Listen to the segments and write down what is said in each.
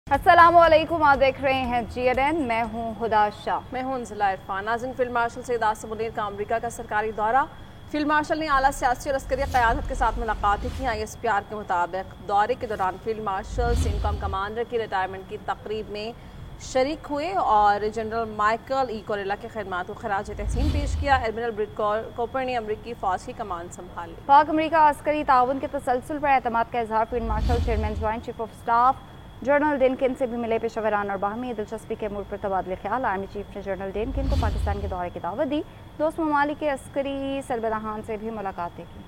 अस्सलाम वालेकुम, आप देख रहे हैं GNN। मैं हूं हुदा शाह। मैं हूं अंज़ला इरफान। नाज़रीन, फील्ड मार्शल सैयद आसिम मुनीर का अमरीका का सरकारी दौरा। फील्ड मार्शल ने आला सियासी और अस्करी क़यादत के साथ मुलाकातें की। ISPR के मुताबिक दौरे के दौरान फील्ड मार्शल सीनकॉम कमांडर की रिटायरमेंट की तकरीब में शरीक हुए और जनरल माइकल ई कोरेला की खिदमात को खराज तहसीन पेश किया। एडमिरल ब्रिट कॉपर ने अमरीकी फ़ौज की कमान संभाली। पाक अमरीका अस्करी ताउन के तसलसल पर एतमाद का इजहार field marshal chairman joint chief of staff general Dan Caine से भी मिले। पेशेवराना और बाहमी दिलचस्पी के अमूर पर तबादले ख्याल। आर्मी चीफ ने जनरल डेनकिन को पाकिस्तान के दौरे की दावत दी। दोस्त ममालिक के अस्करी सरबराहान से भी मुलाकातें की।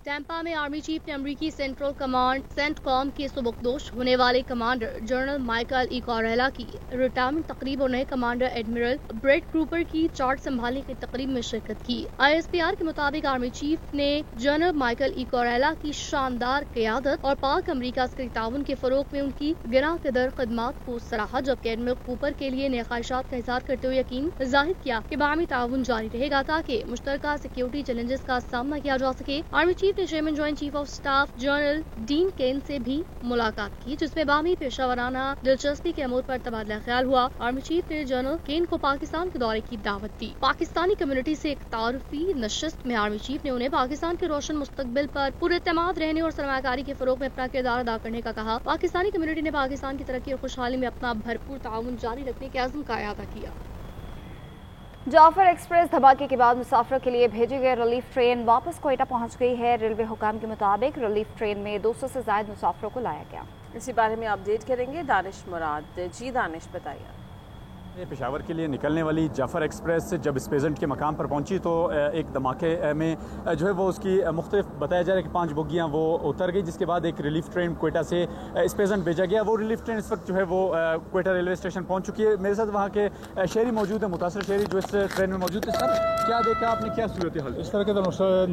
टैंपा में आर्मी चीफ ने अमरीकी सेंट्रल कमांड सेंटकॉम के सुबकदोश होने वाले कमांडर जनरल माइकल ई कोरेला की रिटायरमेंट तकरीब और नए कमांडर एडमिरल ब्रेट क्रूपर की चार्ज संभालने की तकरीब में शिरकत की। ISPR के मुताबिक आर्मी चीफ ने जनरल माइकल ई कोरेला की शानदार क़यादत और पाक अमरीका अस्करी ताउन के फरोग में उनकी गिरा कदर खदमात को सराहा, जबकि एडमिरल क्रूपर के लिए नए ख्वाहिशात का इजहार करते हुए यकीन जाहिर किया कि बाहमी ताउन जारी रहेगा ताकि मुश्तरका सिक्योरिटी चैलेंजेस का सामना किया जा सके। आर्मी चीफ ने chairman joint chief of staff general Dan Caine से भी मुलाकात की, जिसमें बाहमी पेशावराना दिलचस्पी के अमूर पर तबादला ख्याल हुआ। आर्मी चीफ ने जनरल केन को पाकिस्तान के दौरे की दावत दी। पाकिस्तानी कम्युनिटी से एक तारुफी नशिस्त में आर्मी चीफ ने उन्हें पाकिस्तान के रोशन मुस्तकबिल पर पुरएतमाद रहने और सरमायाकारी के फरोग में अपना किरदार अदा करने का कहा। पाकिस्तानी कम्युनिटी ने पाकिस्तान की तरक्की और खुशहाली में अपना भरपूर ताउन जारी रखने के अज़्म का इआदा किया। जाफर एक्सप्रेस धमाके के बाद मुसाफिरों के लिए भेजी गई रिलीफ ट्रेन वापस कोयटा पहुंच गई है। रेलवे हुकाम के मुताबिक रिलीफ ट्रेन में 200 से ज्यादा मुसाफिरों को लाया गया। इसी बारे में अपडेट करेंगे दानिश मुराद। जी दानिश, बताइए। पेशावर के लिए निकलने वाली जाफर एक्सप्रेस जब स्पेजेंट के मकाम पर पहुंची तो एक धमाके में जो है वो उसकी मुख्तलिफ बताया जा रहा है कि 5 बोगियाँ वो उतर गई, जिसके बाद एक रिलीफ ट्रेन कोयटा से स्पेजेंट भेजा गया। वो रिलीफ ट्रेन इस वक्त जो है वो कोयटा रेलवे स्टेशन पहुंच चुकी है। मेरे साथ वहाँ के शहरी मौजूद है, मुतासर शहरी जो इस ट्रेन में मौजूद है। सर, क्या देखा आपने, क्या सूरत हाल? इस तरह के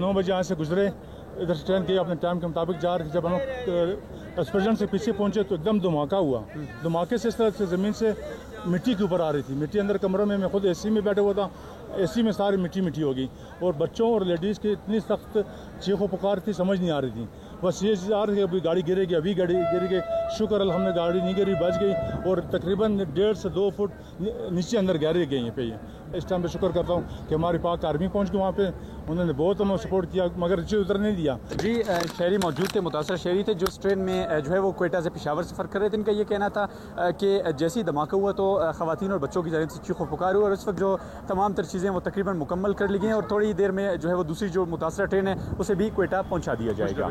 9 बजे यहाँ से गुजरे, इधर ट्रेन के अपने टाइम के मुताबिक जा रहे थे। जब हम स्पेजेंट से पीछे पहुँचे तो एकदम धमाका हुआ। धमाके से इस तरह से ज़मीन से मिट्टी के ऊपर आ रही थी। मिट्टी अंदर कमरों में, मैं खुद AC में बैठा हुआ था, AC में सारी मिट्टी हो गई और बच्चों और लेडीज़ की इतनी सख्त चीखों पुकार थी, समझ नहीं आ रही थी। बस ये आ रही थी अभी गाड़ी गिरेगी, अभी गाड़ी गिर गई। शुक्र अल्हम्दुलिल्लाह गाड़ी नहीं गिरी, बच गई और तकरीबन 1.5 से 2 फुट नीचे अंदर गहरी गई पे। इस टाइम पे शुक्र करता हूँ कि हमारी पाक आर्मी पहुँच गई वहाँ पे, उन्होंने बहुत हमें सपोर्ट किया मगर नीचे उतरने नहीं दिया। जी, शहरी मौजूद थे, मुतासर शहरी थे जो इस ट्रेन में जो है वो कोयटा से पेशावर सफ़र कर रहे थे। इनका ये कहना था कि जैसे ही धमाका हुआ तो ख़वातीन और बच्चों की जानिब से चीखों पुकार हुई और इस वक्त जो तमाम तर चीज़ें वो तकरीबन मुकम्मल कर ली गई हैं और थोड़ी देर में जो है वो दूसरी जो मुतासर ट्रेन है उसे भी कोयटा पहुँचा दिया जाएगा।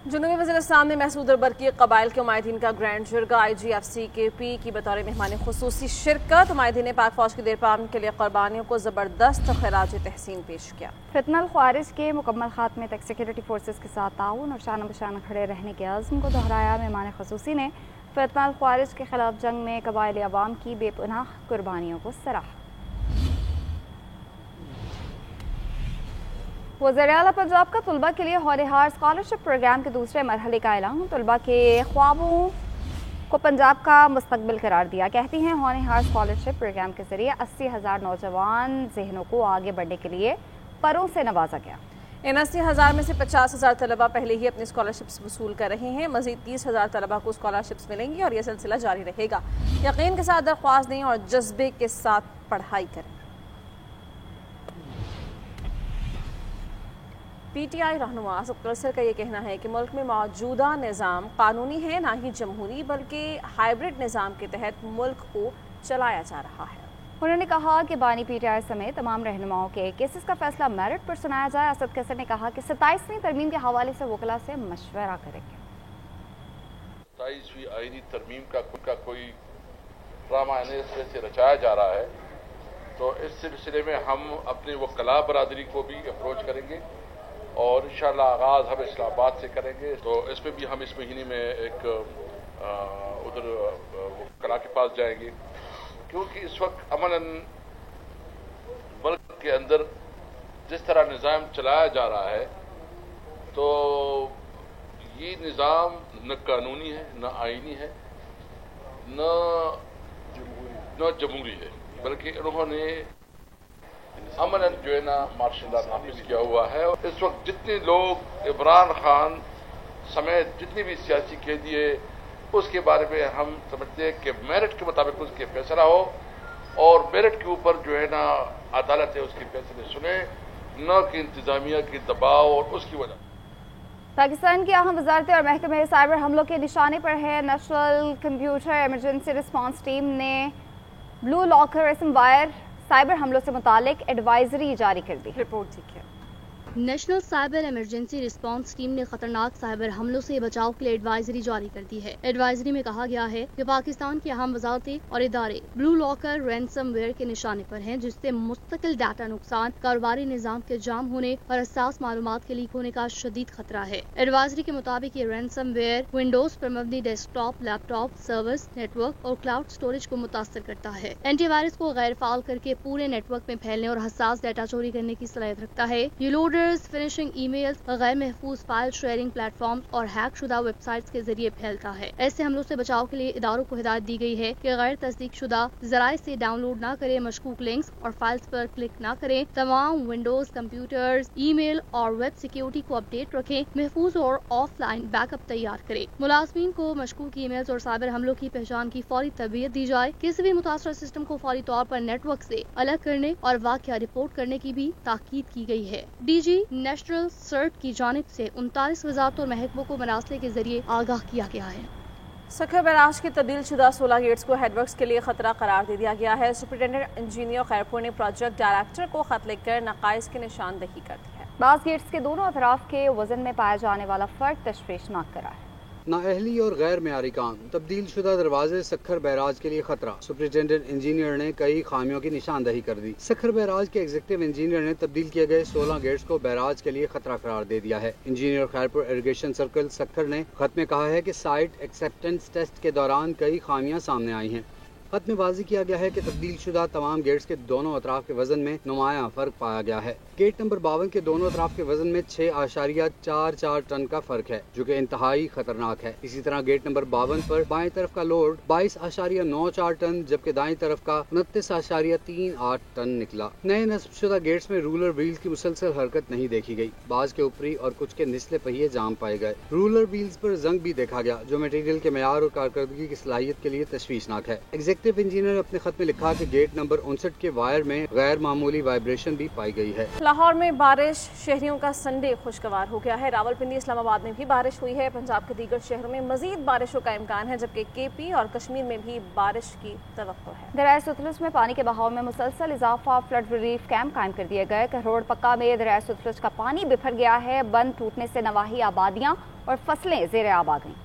जुनूबी वज़ीरिस्तान में महसूद बरकी कबाइल के उमायदीन का ग्रैंड जुर्गा IGFCKP की बतौर मेहमान खुसूसी शिरकत। उमायदीन ने पाक फौज की देरपाम के लिए कुर्बानियों को ज़बरदस्त खराज तहसीन पेश किया। फितनल ख्वारिज के मुकम्मल खात्मे तक सिक्योरिटी फोर्सेस के साथ ताउन और शान बशान खड़े रहने के अज़्म को दोहराया। मेहमान खुसूसी ने फितनल ख्वारिज के खिलाफ जंग में कबाइल अवाम की बेपनाह कुर्बानियों को सराहा। वज़ीर आला पंजाब का तलबा के लिए होनहार स्कॉलरशिप प्रोग्राम के दूसरे मरहले का ऐलान। तलबा के ख्वाबों को पंजाब का मुस्तकबिल करार दिया। कहती हैं होनहार स्कॉलरशिप प्रोग्राम के जरिए 80,000 नौजवान जहनों को आगे बढ़ने के लिए परों से नवाजा गया। इन 80,000 में से 50,000 तलबा पहले ही अपनी स्कॉलरशिप्स वसूल कर रहे हैं। मजीद 30,000 तलबा को स्कॉलरशिप्स मिलेंगी और यह सिलसिला जारी रहेगा। यकीन के साथ दरख्वास्त दें और जज्बे के साथ पढ़ाई करें। PTI रहनुमा असद कैसर का ये कहना है कि मुल्क में मौजूदा निज़ाम कानूनी है, ना ही जमहूरी, बल्कि हाइब्रिड निज़ाम के तहत मुल्क को चलाया जा रहा है। उन्होंने कहा कि बानी PTI समेत तमाम रहनुमाओं के केसेस का फैसला मेरिट पर सुनाया जाए। असद कैसर ने कहा कि 27वीं तरमीम के हवाले से वकला से मशवरा करेंगे। 27वीं आईनी तरमीम का कोई ड्रामा से रचाया जा रहा है, तो इस सिलसिले में हम अपने वकला बरादरी को भी अप्रोच करेंगे और इंशाअल्लाह आगाज़ हम इस्लामाबाद से करेंगे। तो इसमें भी हम इस महीने में एक उधर वकला के पास जाएंगे, क्योंकि इस वक्त अमलन मुल्क के अंदर जिस तरह निज़ाम चलाया जा रहा है तो ये निज़ाम न कानूनी है, न आईनी है, न जमहूरी है, बल्कि उन्होंने अमन जो है ना मार्शल लॉ नाफिज किया हुआ है। और इस वक्त जितने लोग इमरान खान समेत जितनी भी सियासी कैदी है उसके बारे में हम समझते हैं कि मेरिट के मुताबिक उसके फैसला हो और मेरिट के ऊपर जो है ना अदालत है उसके फैसले सुने, न कि इंतजामिया की दबाव और उसकी वजह। पाकिस्तान की अहम वजारतें और महकमे साइबर हमलों के निशाने पर है। National computer emergency response team ने ब्लू लॉकर रेसमवायर साइबर हमलों से मुतालिक एडवाइजरी जारी कर दी। रिपोर्ट देखिए। National cyber emergency response team ने खतरनाक साइबर हमलों से बचाव के लिए एडवाइजरी जारी कर दी है। एडवाइजरी में कहा गया है कि पाकिस्तान की अहम वजारतें और इदारे ब्लू लॉकर रैंसमवेयर के निशाने पर हैं, जिससे मुस्तकिल डाटा नुकसान, कारोबारी निजाम के जाम होने और हसास मालूमात के लीक होने का शदीद खतरा है। एडवाइजरी के मुताबिक ये रैंसमवेयर विंडोज पर मबनी डेस्कटॉप, लैपटॉप, सर्वर्स, नेटवर्क और क्लाउड स्टोरेज को मुतासर करता है। एंटीवायरस को गैर फाल करके पूरे नेटवर्क में फैलने और हसास डाटा चोरी करने की सलाहियत रखता है। ये लोडर फिनिशिंग ईमेल्स, गैर महफूज फाइल शेयरिंग प्लेटफॉर्म और हैक शुदा वेबसाइट्स के जरिए फैलता है। ऐसे हमलों से बचाव के लिए इदारों को हिदायत दी गई है कि गैर तस्दीक शुदा जराए से डाउनलोड न करें, मशकूक लिंक्स और फाइल्स पर क्लिक न करें, तमाम विंडोज कंप्यूटर्स, ईमेल और वेब सिक्योरिटी को अपडेट रखें, महफूज और ऑफलाइन बैकअप तैयार करें। मुलाजमीन को मशकूक ईमेल्स और साइबर हमलों की पहचान की फौरी तरबियत दी जाए। किसी भी मुतासर सिस्टम को फौरी तौर पर नेटवर्क से अलग करने और वाकया रिपोर्ट करने की भी ताकीद की गई है। डीजी नेशनल सर्ट की जानिब से 39 वजारतों और महकमों को मरासले के जरिए आगाह किया गया है। सखर बैराज के तब्दील शुदा 16 गेट्स को हेडवर्क्स के लिए खतरा करार दे दिया गया है। सुपरिटेंडेंट इंजीनियर खैरपुर ने प्रोजेक्ट डायरेक्टर को खत लिखकर नकाइस की निशानदही कर दी है। बास गेट्स के दोनों अतराफ के वजन में पाया जाने वाला फर्क तशवीशनाक करा है। नाअहली और गैर मेयारी काम, तब्दील शुदा दरवाजे सखर बैराज के लिए खतरा। सुपरिटेंडेंट इंजीनियर ने कई खामियों की निशानदही कर दी। सखर बैराज के एग्जीक्यूटिव इंजीनियर ने तब्दील किए गए 16 गेट्स को बैराज के लिए खतरा करार दे दिया है। Engineer Khairpur irrigation circle Sukkur ने खत में कहा है कि साइट एक्सेप्टेंस टेस्ट के दौरान कई खामियां सामने आई हैं। खत में वाज़ी किया गया है कि तब्दील शुदा तमाम गेट्स के दोनों अतराफ के वजन में नुमायां फर्क पाया गया है। गेट नंबर 52 के दोनों अतराफ के वजन में 6.44 टन का फर्क है, जो कि इंतहाई खतरनाक है। इसी तरह गेट नंबर 52 पर बाएं तरफ का लोड 22.94 टन जबकि दाएं तरफ का 29.38 टन निकला। नए नस्बशुदा गेट्स में रूलर व्हील्स की मुसलसल हरकत नहीं देखी गई। बाज के ऊपरी और कुछ के निचले पहिए जाम पाए गए। रूलर व्हील्स पर जंग भी देखा गया, जो मटेरियल के मेयार और कारकर्दगी की सलाहियत के लिए तशवीशनाक है। एग्जीक्यूटिव इंजीनियर ने अपने खत में लिखा कि गेट नंबर 59 के वायर में गैर मामूली वाइब्रेशन भी पाई गई है। लाहौर में बारिश, शहरियों का संडे खुशगवार हो गया है। रावलपिंडी, इस्लामाबाद में भी बारिश हुई है। पंजाब के दीगर शहरों में मजीद बारिशों का इम्कान है, जबकि केपी और कश्मीर में भी बारिश की तवक्को है। दरिया सतलुज में पानी के बहाव में मुसलसल इजाफा, फ्लड रिलीफ कैंप कायम कर दिए गए। करोड़ पक्का में दरिया सतलुज का पानी बिफर गया है। बंद टूटने से नवाही आबादियां और फसलें ज़ेर आब आ गईं।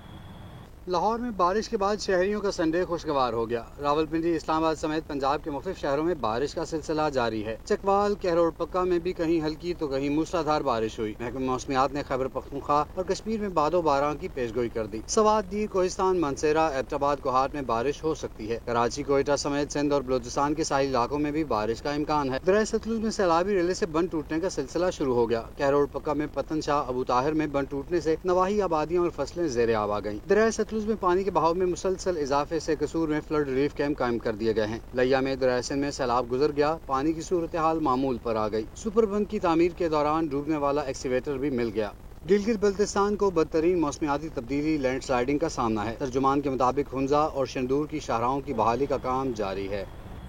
लाहौर में बारिश के बाद शहरियों का संडे खुशगवार हो गया। रावलपिंडी, इस्लामाबाद समेत पंजाब के मुख्तलिफ शहरों में बारिश का सिलसिला जारी है। चकवाल, कहरोड़ पक्का में भी कहीं हल्की तो कहीं मूसलाधार बारिश हुई। महकमे मौसमियात ने खैबर पख्तूनख्वा और कश्मीर में बादो बारां की पेशगोई कर दी। सवात, दीर, कोहिस्तान, मानसेरा, एबटाबाद, कोहाट में बारिश हो सकती है। कराची, कोयटा समेत सिंध और बलोचिस्तान के साहिल इलाकों में भी बारिश का इम्कान है। दरिया सतलुज में सैलाबी रेले से बंद टूटने का सिलसिला शुरू हो गया। कहरोड़ पक्का में पतन शाह, अबू ताहिर में बंद टूटने से नवाही आबादियां और फसलें ज़ेर आब आ गईं। दरिया सतलुज में पानी के बहाव में मुसलसल इजाफे से कसूर में फ्लड रिलीफ कैंप कायम कर दिए गए हैं। लिया में दरिया में सैलाब गुजर गया, पानी की सूरत हाल मामूल पर आ गई। सुपर बंद की तामीर के दौरान डूबने वाला एक्सीवेटर भी मिल गया। गिलगित बल्तिस्तान को बदतरीन मौसमियाती तब्दीली लैंड स्लाइडिंग का सामना है। तर्जुमान के मुताबिक हुंजा और शंदूर की शाहराहों की बहाली का काम जारी है।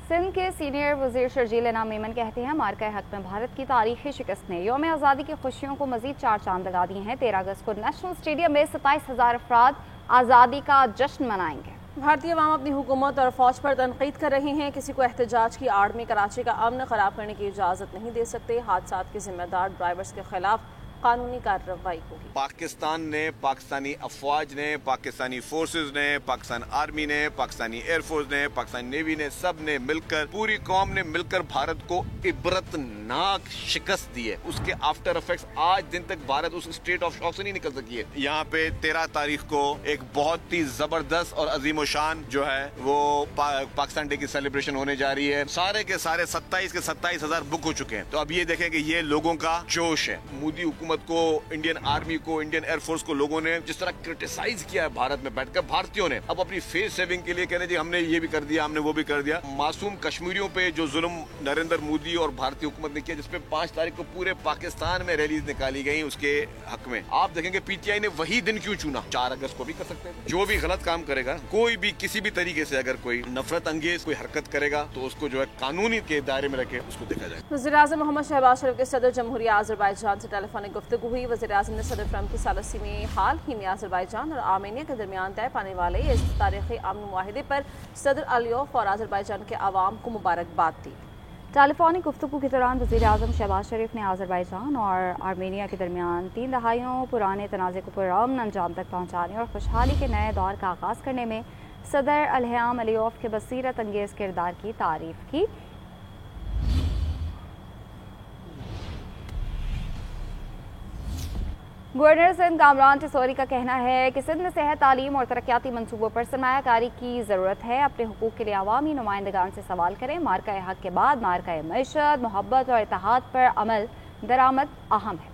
सिंध के सीनियर वजीर शर्जील इनाम मेमन कहते हैं, मार्का हक में भारत की तारीखी शिकस्त ने यौम आज़ादी की खुशियों को मजीद 4 चांद लगा दिए हैं। 13 अगस्त को नेशनल स्टेडियम में 27,000 अफराद आज़ादी का जश्न मनाएंगे। भारतीय अवाम अपनी हुकूमत और फौज पर तनकीद कर रहे हैं। किसी को एहतजाज की आड़ में कराची का अमन खराब करने की इजाज़त नहीं दे सकते। हादसात के जिम्मेदार ड्राइवर्स के खिलाफ कानूनी कार्रवाई होगी। पाकिस्तान ने, पाकिस्तानी अफवाज ने, पाकिस्तानी फोर्सेज ने, पाकिस्तान आर्मी ने, पाकिस्तानी एयरफोर्स ने, पाकिस्तानी नेवी ने, सब ने मिलकर, पूरी कौम ने मिलकर भारत को इबरतनाक शिकस्त दी है। उसके आफ्टर इफेक्ट्स आज दिन तक भारत उस स्टेट ऑफ शॉक से नहीं निकल सकी है। यहाँ पे 13 तारीख को एक बहुत ही जबरदस्त और अजीम शान जो है वो पाकिस्तान डे की सेलिब्रेशन होने जा रही है। सारे के सारे 27 के 27,000 बुक हो चुके हैं। तो अब ये देखें कि ये लोगों का जोश है। मोदी हुकूमत हुकूमत को, इंडियन आर्मी को, इंडियन एयरफोर्स को लोगों ने जिस तरह क्रिटिसाइज किया है भारत में बैठकर, भारतीयों ने अब अपनी फेस सेविंग के लिए कह रहे जी हमने ये भी कर दिया, हमने वो भी कर दिया। मासूम कश्मीरियों पे जो जुल्म नरेंद्र मोदी और भारतीय हुकूमत ने किया, जिसपे 5 तारीख को पूरे पाकिस्तान में रैलीज निकाली गई उसके हक में, आप देखेंगे पीटीआई ने वही दिन क्यों चुना। 4 अगस्त को भी कर सकते हैं। जो भी गलत काम करेगा, कोई भी किसी भी तरीके से अगर कोई नफरत अंगेज कोई हरकत करेगा तो उसको जो है कानूनी के दायरे में रखे उसको देखा जाए। वज़ीर-ए-आज़म मोहम्मद शहबाज शरीफ के सदर जमहूरिया आज़रबाईजान से टेलीफोनिक गुफ्तगू हुई। वज़ीर-ए-आज़म ने सदर ट्रंप की सालसी में हाल ही में आज़रबाईजान और आर्मेनिया के दरमियान तय पाने वाले इस तारीख़ी अमन मुआहिदे पर सदर अलियोफ और आज़रबाईजान के अवाम को मुबारकबाद दी। टेलीफोनिक गुफ्तगू के दौरान वज़ीर-ए-आज़म शहबाज शरीफ ने आज़रबाईजान और आर्मेनिया के दरमियान 3 दहाइयों पुराने तनाज़े को पुरअमन अंजाम तक पहुँचाने और खुशहाली के नए दौर का आगाज़ करने में सदर इल्हाम अलियोफ के बसीरत अंगेज़ किरदार की तारीफ़ की। गवर्नर सिंध कामरान टिसौरी का कहना है कि सिंध में सेहत, तालीम और तरक्याती मंसूबों पर सरमायाकारी की ज़रूरत है। अपने हुकूक के लिए अवामी नुमाइंदगान से सवाल करें। मार्का हक के बाद मार्का मईशत, मोहब्बत और इत्तेहाद पर अमल दरामद अहम है।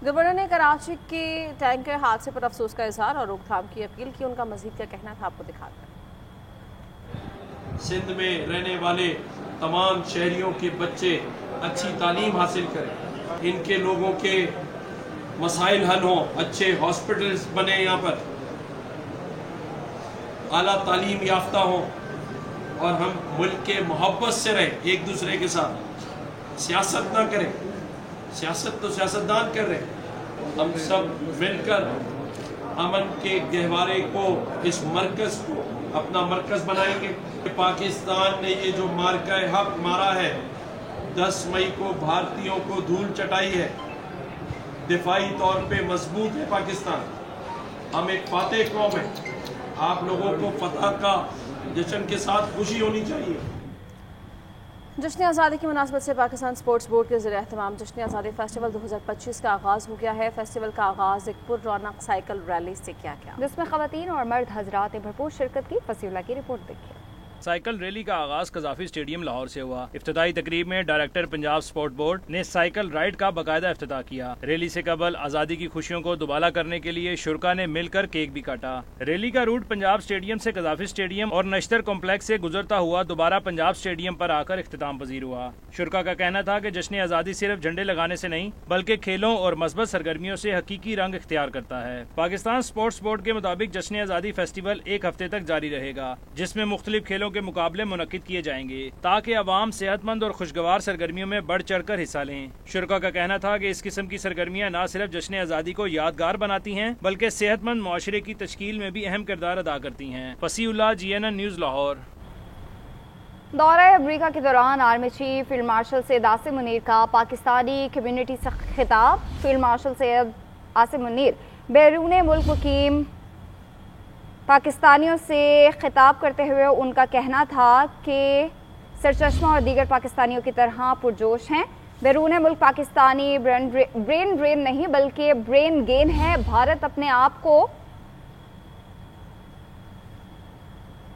गवर्नर ने कराची के टैंकर हादसे पर अफसोस का इजहार और रोकथाम की अपील की। उनका मजीद क्या कहना था आपको दिखाते हैं। सिंध में रहने वाले तमाम शहरियों के बच्चे अच्छी तालीम हासिल करें, इनके लोगों के मसाइल हल हों, अच्छे हॉस्पिटल्स बने, यहाँ पर आला तालीम याफ्ता हों और हम मुल्क के मोहब्बत से रहें, एक दूसरे के साथ सियासत ना करें। सियासत तो सियासतदान कर रहे हैं। हम सब मिलकर अमन के गहवारे को, इस मरकज़ को अपना मरकज़ बनाएंगे। पाकिस्तान ने ये जो मार्का हक मारा है, 10 मई को भारतीयों को धूल चटाई है। दिफाई तौर पे मजबूत है पाकिस्तान। हम एक फातेह कौम है। आप लोगों को फतह का जश्न के साथ खुशी होनी चाहिए। जश्न आज़ादी की मुनासबत से पाकिस्तान स्पोर्ट्स बोर्ड के ज़रिए एहतमाम जश्न आज़ादी फेस्टिवल 2025 का आगाज़ हो गया है। फेस्टिवल का आगाज़ एक पुररौनक साइकिल रैली से किया गया, जिसमें ख़वातीन और मर्द हजरात ने भरपूर शिरकत की। फसीउल्लाह की रिपोर्ट देखिए। साइकिल रैली का आगाज कज़ाफी स्टेडियम लाहौर से हुआ। इफ्तिताई तकरीब में डायरेक्टर पंजाब स्पोर्ट बोर्ड ने साइकिल राइड का बाकायदा इफ्तिताह किया। रैली से कबल आज़ादी की खुशियों को दुबाला करने के लिए शुरका ने मिलकर केक भी काटा। रैली का रूट पंजाब स्टेडियम से कज़ाफी स्टेडियम और नश्तर कॉम्प्लेक्स से गुजरता हुआ दोबारा पंजाब स्टेडियम पर आकर इख्तिताम पजीर हुआ। शुरका का कहना था कि जश्न आज़ादी सिर्फ झंडे लगाने से नहीं बल्कि खेलों और मस्बत सरगर्मियों से हकीकी रंग इख्तियार करता है। पाकिस्तान स्पोर्ट्स बोर्ड के मुताबिक जश्न आज़ादी फेस्टिवल 1 हफ्ते तक जारी रहेगा, जिसमें मुख्तलिफ खेलों के मुकाबले मुनक्किद किए जाएंगे ताकि अवाम सेहतमंद और खुशगवार सरगर्मियों में बढ़ चढ़ कर हिस्सा लें। शुरका का कहना था कि इस किस्म की सरगर्मियां न सिर्फ जश्न आज़ादी को यादगार बनाती हैं बल्कि सेहतमंद मुआशरे की तश्कील में भी अहम किरदार अदा करती हैं। फसीउल्लाह, GNN न्यूज़, लाहौर। दौरा अमरीका के दौरान army chief field marshal Syed Asim Munir का पाकिस्तानी कम्युनिटी से खिताब। फील्ड मार्शल सैयद आसिम मुनीर बैरून मुल्क मुकीम पाकिस्तानियों से खिताब करते हुए उनका कहना था कि सरचश्मा और दीगर पाकिस्तानियों की तरह पुरजोश हैं। बैरून मुल्क पाकिस्तानी ब्रेन ड्रेन नहीं बल्कि ब्रेन गेन है। भारत अपने आप को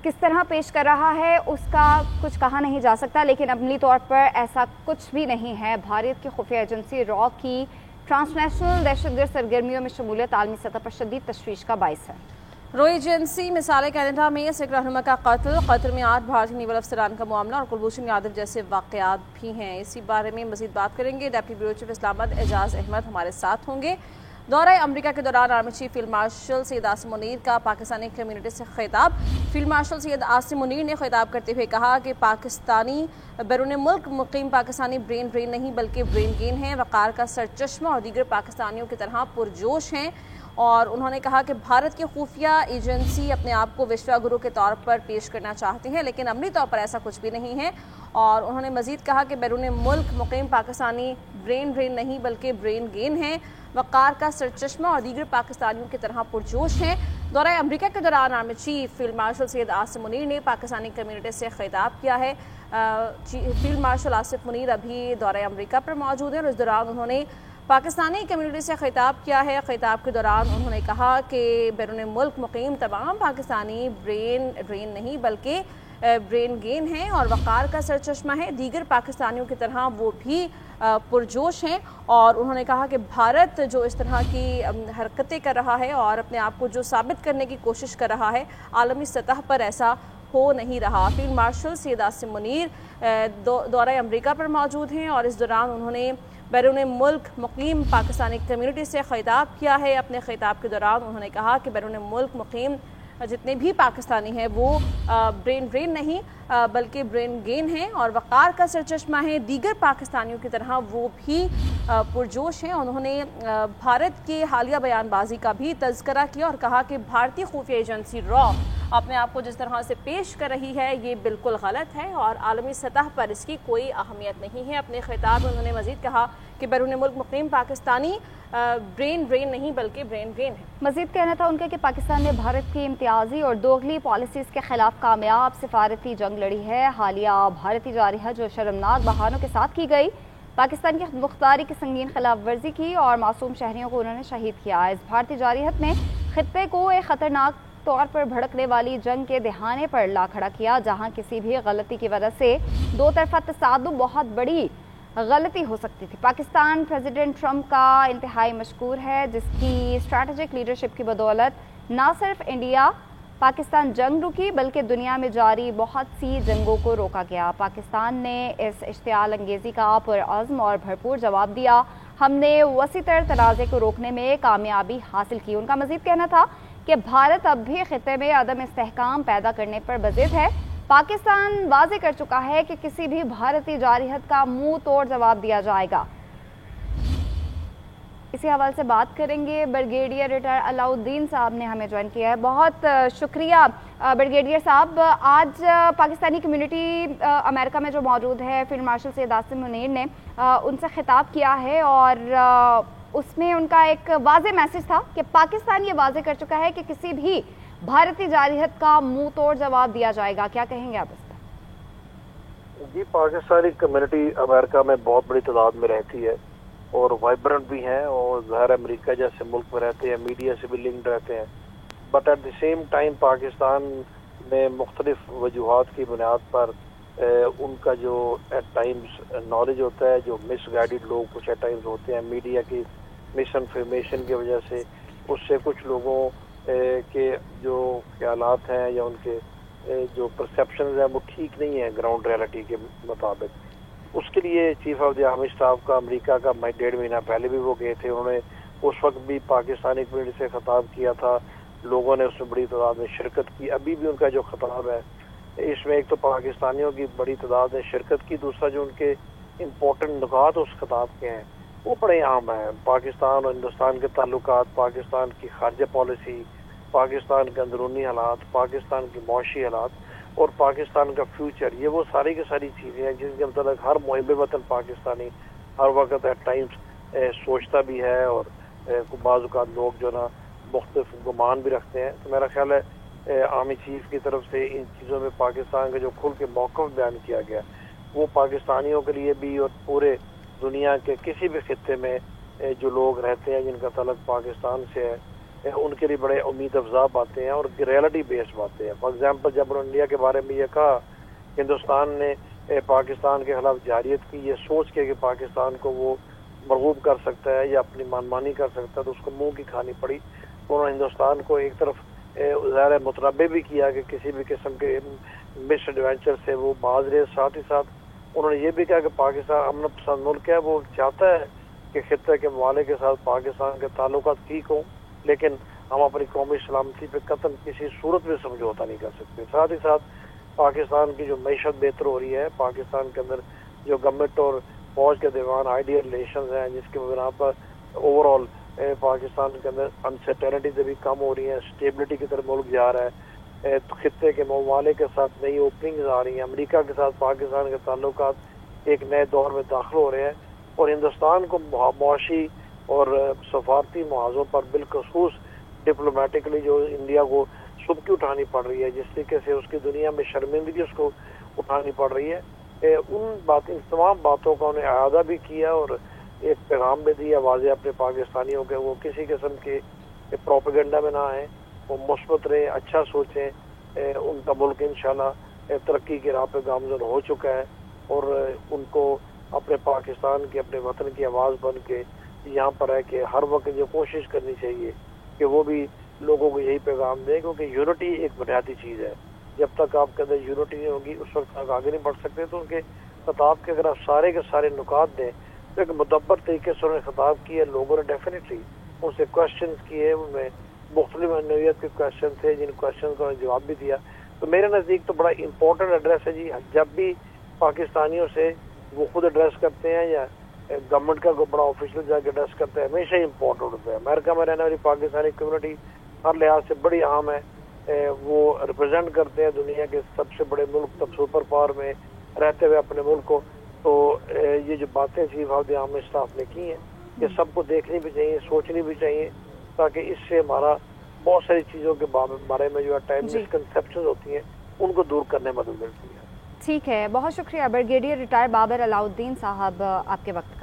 किस तरह पेश कर रहा है उसका कुछ कहा नहीं जा सकता, लेकिन अमली तौर पर ऐसा कुछ भी नहीं है। भारत की खुफिया एजेंसी रॉ की ट्रांसनेशनल दहशतगर्द सरगर्मियों में शमूलियत आलमी सतह पर शदीद तशवीश का बाइस है। रॉ एजेंसी मिसाल कनाडा में सिख रहनुमा का कत्ल में 8 भारतीय नेवल अफसरान का मामला और कुलभूषण यादव जैसे वाक़यात भी हैं। इसी बारे में मजीद बात करेंगे। Deputy bureau chief Islamabad Ejaz Ahmed हमारे साथ होंगे। दौरा अमरीका के दौरान army chief field marshal Syed Asim Munir का पाकिस्तानी कम्युनिटी से खिताब। फील्ड मार्शल सैयद आसिम मुनीर ने खिताब करते हुए कहा कि पाकिस्तानी बैरून मुल्क मुकीम पाकिस्तानी ब्रेन ड्रेन नहीं बल्कि ब्रेन गेन है। वक़ार का सरचश्मा और दीगर पाकिस्तानियों की तरह पुरजोश हैं और उन्होंने कहा कि भारत की खुफिया एजेंसी अपने आप को विश्वगुरु के तौर पर पेश करना चाहती है, लेकिन अमली तौर पर ऐसा कुछ भी नहीं है। और उन्होंने मजीद कहा कि बैरून मुल्क मुकीम पाकिस्तानी ब्रेन ड्रेन नहीं बल्कि ब्रेन गेन है। वक़ार का सरचश्मा और दीगर पाकिस्तानियों की तरह पुरजोश हैं। दौरा अमरीका के दौरान army chief field marshal Syed Asim Munir ने पाकिस्तानी कम्युनिटी से खिताब किया है। फील्ड मार्शल आसिफ मुनीर अभी दौरा अमरीका पर मौजूद हैं और इस दौरान उन्होंने पाकिस्तानी कम्युनिटी से खिताब किया है। खिताब के दौरान उन्होंने कहा कि बैरून मुल्क मुकीम तमाम पाकिस्तानी ब्रेन ड्रेन नहीं बल्कि برین گین ہیں اور وقار کا سرچشمہ ہے، دیگر پاکستانیوں کی طرح وہ بھی پرجوش ہیں، اور انہوں نے کہا کہ بھارت جو اس طرح کی حرکتیں کر رہا ہے اور اپنے آپ کو جو ثابت کرنے کی کوشش کر رہا ہے، عالمی سطح پر ایسا ہو نہیں رہا۔ فیلڈ مارشل سید عاصم منیر دورہ امریکہ پر موجود ہیں اور اس دوران انہوں نے بیرون ملک مقیم پاکستانی کمیونٹی سے خطاب کیا ہے۔ اپنے خطاب کے دوران انہوں نے کہا کہ بیرون ملک مقیم جتنے بھی پاکستانی ہیں وہ برین ڈرین نہیں بلکہ برین گین ہیں اور وقار کا سرچشمہ ہیں، دیگر پاکستانیوں کی طرح وہ بھی پرجوش ہیں۔ انہوں نے بھارت کی حالیہ بیان بازی کا بھی تذکرہ کیا اور کہا کہ بھارتی خفیہ ایجنسی را اپنے آپ کو جس طرح سے پیش کر رہی ہے یہ بالکل غلط ہے اور عالمی سطح پر اس کی کوئی اہمیت نہیں ہے۔ اپنے خطاب میں انہوں نے مزید کہا کہ بیرون ملک مقیم پاکستانی برین ڈرین نہیں بلکہ برین گین ہے۔ مزید کہنا تھا ان کا کہ پاکستان نے بھارت کی امتیازی اور دوغلی پالیسیز کے خلاف کامیاب سفارتی جنگ لڑی ہے۔ حالیہ بھارتی جارحیت جو شرمناک بہانوں کے ساتھ کی گئی، پاکستان کی خود مختاری کی سنگین خلاف ورزی کی اور معصوم شہریوں کو انہوں نے شہید کیا۔ اس بھارتی جارحیت نے خطے کو ایک خطرناک طور پر بھڑکنے والی جنگ کے دہانے پر لا کھڑا کیا، جہاں کسی بھی غلطی کی وجہ سے دو طرفہ تصادم بہت بڑی غلطی ہو سکتی تھی۔ پاکستان پریزیڈنٹ ٹرمپ کا انتہائی مشکور ہے، جس کی اسٹریٹجک لیڈرشپ کی بدولت نہ صرف انڈیا پاکستان جنگ رکی بلکہ دنیا میں جاری بہت سی جنگوں کو روکا گیا۔ پاکستان نے اس اشتعال انگیزی کا پرعزم اور بھرپور جواب دیا۔ ہم نے وسیع تر تنازع کو روکنے میں کامیابی حاصل کی۔ ان کا مزید کہنا تھا کہ بھارت اب بھی خطے میں عدم استحکام پیدا کرنے پر بضد ہے۔ پاکستان واضح کر چکا ہے کہ کسی بھی بھارتی جارحیت کا منہ توڑ جواب دیا جائے گا۔ اسی حوالے سے بات کریں گے، بریگیڈیئر ریٹائر علاؤالدین صاحب نے ہمیں جوائن کیا ہے۔ بہت شکریہ بریگیڈیئر صاحب۔ آج پاکستانی کمیونٹی امریکہ میں جو موجود ہے، فیلڈ مارشل سید عاصم منیر نے ان سے خطاب کیا ہے اور اس میں ان کا ایک واضح میسج تھا کہ پاکستان یہ واضح کر چکا ہے کہ کسی بھی بھارتی جارحیت کا منہ توڑ جواب دیا جائے گا۔ کیا کہیں گے آپ اس پر؟ جی، پاکستانی کمیونٹی امریکہ میں بہت بڑی تعداد میں رہتی ہے اور وائبرنٹ بھی ہیں اور ظاہر امریکہ جیسے ملک میں رہتے ہیں، میڈیا سے بھی لنکڈ رہتے ہیں، but at the same time Pakistan میں مختلف وجوہات کی بنیاد پر ان کا جو ایٹ ٹائمز نالج ہوتا ہے، جو مس گائیڈڈ لوگ کچھ ایٹ ٹائمز ہوتے ہیں میڈیا کی مس انفارمیشن کی وجہ سے، اس سے کچھ لوگوں کے جو خیالات ہیں یا ان کے جو پرسیپشنز ہیں وہ ٹھیک نہیں ہیں گراؤنڈ ریئلٹی کے مطابق۔ اس کے لیے chief of the army staff کا امریکہ کا 1.5 مہینہ پہلے بھی وہ گئے تھے، انہوں نے اس وقت بھی پاکستانی کمیونٹی سے خطاب کیا تھا، لوگوں نے اس میں بڑی تعداد میں شرکت کی۔ ابھی بھی ان کا جو خطاب ہے اس میں ایک تو پاکستانیوں کی بڑی تعداد نے شرکت کی، دوسرا جو ان کے امپورٹنٹ نکات اس خطاب کے ہیں وہ بڑے عام ہیں۔ پاکستان اور ہندوستان کے تعلقات، پاکستان کی خارجہ پالیسی، پاکستان کے اندرونی حالات، پاکستان کے معاشی حالات اور پاکستان کا فیوچر، یہ وہ ساری کی ساری چیزیں ہیں جن کے متعلق ہر محب وطن پاکستانی ہر وقت ایٹ ٹائمز سوچتا بھی ہے اور بعض اوقات لوگ جو نا مختلف گمان بھی رکھتے ہیں۔ تو میرا خیال ہے آرمی چیف کی طرف سے ان چیزوں میں پاکستان کا جو کھل کے موقف بیان کیا گیا وہ پاکستانیوں کے لیے بھی اور پورے دنیا کے کسی بھی خطے میں جو لوگ رہتے ہیں جن کا تعلق پاکستان سے ہے ان کے لیے بڑے امید افزا باتیں ہیں اور ریئلٹی بیسڈ باتیں ہیں۔ فار ایگزامپل جب انہوں نے انڈیا کے بارے میں یہ کہا ہندوستان نے پاکستان کے خلاف جارحیت کی یہ سوچ کے کہ پاکستان کو وہ مرغوب کر سکتا ہے یا اپنی مانمانی کر سکتا ہے تو اس کو منہ کی کھانی پڑی۔ انہوں نے ہندوستان کو ایک طرف ظاہر متنبع بھی کیا کہ کسی بھی قسم کے مس ایڈوینچر سے وہ باز رہے، ساتھ ہی ساتھ انہوں نے یہ بھی کہا کہ پاکستان امن پسند ملک ہے، وہ چاہتا ہے کہ خطے کے ممالک کے ساتھ پاکستان کے تعلقات ٹھیک ہوں، لیکن ہم اپنی قومی سلامتی پہ قطعاً کسی صورت میں سمجھوتا نہیں کر سکتے۔ ساتھ ہی ساتھ پاکستان کی جو معیشت بہتر ہو رہی ہے، پاکستان کے اندر جو گورنمنٹ اور فوج کے درمیان آئیڈیل ریلیشنز ہیں جس کے بنا پر اوور آل پاکستان کے اندر انسرٹینٹیز بھی کم ہو رہی ہیں، اسٹیبلٹی کی طرف ملک جا رہا ہے، خطے کے ممالک کے ساتھ نئی اوپننگز آ رہی ہیں، امریکہ کے ساتھ پاکستان کے تعلقات ایک نئے دور میں داخل ہو رہے ہیں اور ہندوستان کو معاشی اور سفارتی محاذوں پر بالخصوص ڈپلومیٹکلی جو انڈیا کو سبکی اٹھانی پڑ رہی ہے، جس طریقے سے اس کی دنیا میں شرمندگی اس کو اٹھانی پڑ رہی ہے، ان تمام باتوں کا انہیں اعادہ بھی کیا اور ایک پیغام بھی دیا واضح اپنے پاکستانیوں کے وہ کسی قسم کے پروپیگنڈا میں نہ آئیں، وہ مثبت رہیں، اچھا سوچیں، ان کا ملک انشاءاللہ तरक्की की राह पे गामजन हो चुका है और उनको अपने पाकिस्तान की, अपने वतन की आवाज़ बन के यहाँ पर रह के हर वक्त ये कोशिश करनी चाहिए कि वो भी लोगों को यही पैगाम दें, क्योंकि यूनिटी एक बुनियादी चीज़ है। जब तक आपके अंदर यूनिटी नहीं होगी उस वक्त तक आगे नहीं बढ़ सकते। तो उनके खिताब के अगर आप सारे के सारे नुकात दें तो एक मुदब्बर तरीके से उन्होंने खिताब किया, लोगों ने डेफिनेटली उनसे क्वेश्चन किए, उनमें मुख्तलिफ नौइयत के क्वेश्चन थे जिन क्वेश्चन का उन्होंने जवाब भी दिया। तो मेरे नज़दीक तो बड़ा इंपॉर्टेंट एड्रेस है जी। जब भी पाकिस्तानियों से वो खुद एड्रेस करते हैं या गवर्नमेंट का कोई बड़ा ऑफिशियल जाके एड्रेस करते हैं, हमेशा ही इंपॉर्टेंट होता है। अमेरिका में रहने वाली पाकिस्तानी कम्युनिटी हर लिहाज से बड़ी अहम है। वो रिप्रेजेंट करते हैं दुनिया के सबसे बड़े मुल्क, तब सुपर पावर में रहते हुए अपने मुल्क को। तो ये जो बातें chief of the army staff ने की हैं, ये सबको देखनी भी चाहिए, सोचनी भी चाहिए, ताकि इससे हमारा बहुत सारी चीज़ों के बारे में जो टाइम मिसकंसेप्शन होती हैं उनको दूर करने में मदद मिलती है। ठीक है, बहुत शुक्रिया ब्रिगेडियर रिटायर्ड बाबर अलाउद्दीन साहब आपके वक्त का।